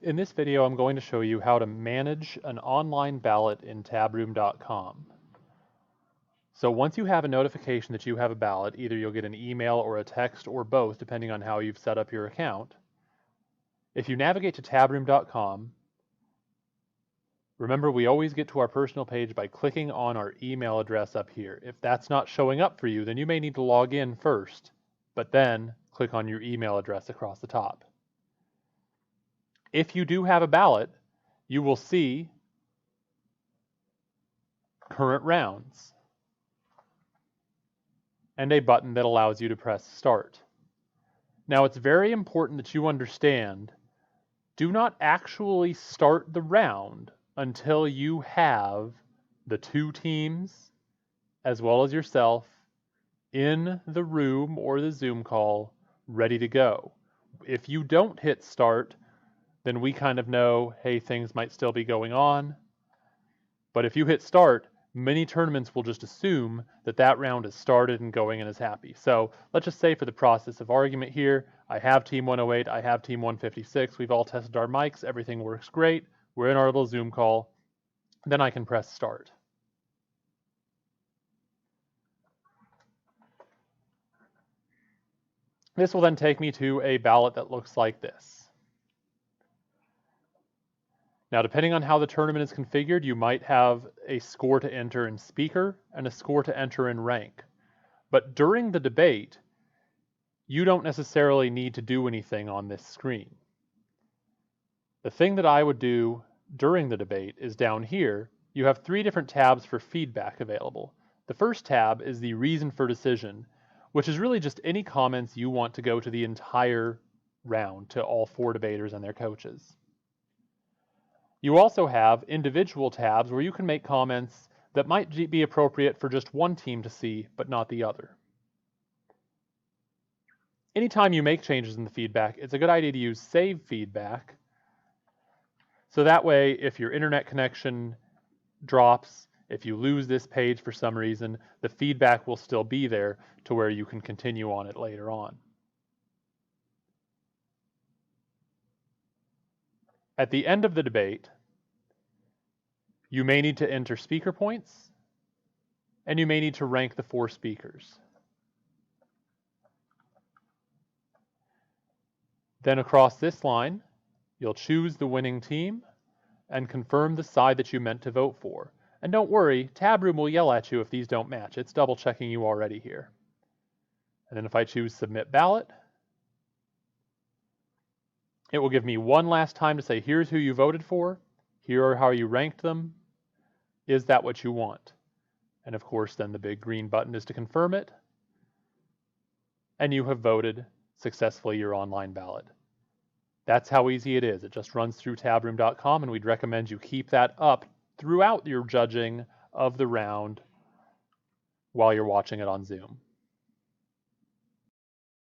In this video, I'm going to show you how to manage an online ballot in tabroom.com. So once you have a notification that you have a ballot, either you'll get an email or a text or both, depending on how you've set up your account. If you navigate to tabroom.com, remember we always get to our personal page by clicking on our email address up here. If that's not showing up for you, then you may need to log in first, but then click on your email address across the top. If you do have a ballot, you will see current rounds and a button that allows you to press start. Now it's very important that you understand, do not actually start the round until you have the two teams as well as yourself in the room or the Zoom call ready to go. If you don't hit start, then we kind of know, hey, things might still be going on. But if you hit start, many tournaments will just assume that that round is started and going and is happy. So let's just say for the process of argument here, I have team 108, I have team 156, we've all tested our mics, everything works great, we're in our little Zoom call, then I can press start. This will then take me to a ballot that looks like this. Now, depending on how the tournament is configured, you might have a score to enter in speaker and a score to enter in rank. But during the debate, you don't necessarily need to do anything on this screen. The thing that I would do during the debate is down here, you have 3 different tabs for feedback available. The first tab is the reason for decision, which is really just any comments you want to go to the entire round to all 4 debaters and their coaches. You also have individual tabs where you can make comments that might be appropriate for just one team to see, but not the other. Anytime you make changes in the feedback, it's a good idea to use Save Feedback. So that way, if your internet connection drops, if you lose this page for some reason, the feedback will still be there to where you can continue on it later on. At the end of the debate, you may need to enter speaker points, and you may need to rank the 4 speakers. Then across this line, you'll choose the winning team and confirm the side that you meant to vote for. And don't worry, Tabroom will yell at you if these don't match. It's double checking you already here. And then if I choose Submit Ballot, it will give me one last time to say, here's who you voted for, here are how you ranked them, is that what you want? And of course, then the big green button is to confirm it, and you have voted successfully your online ballot. That's how easy it is. It just runs through tabroom.com, and we'd recommend you keep that up throughout your judging of the round while you're watching it on Zoom.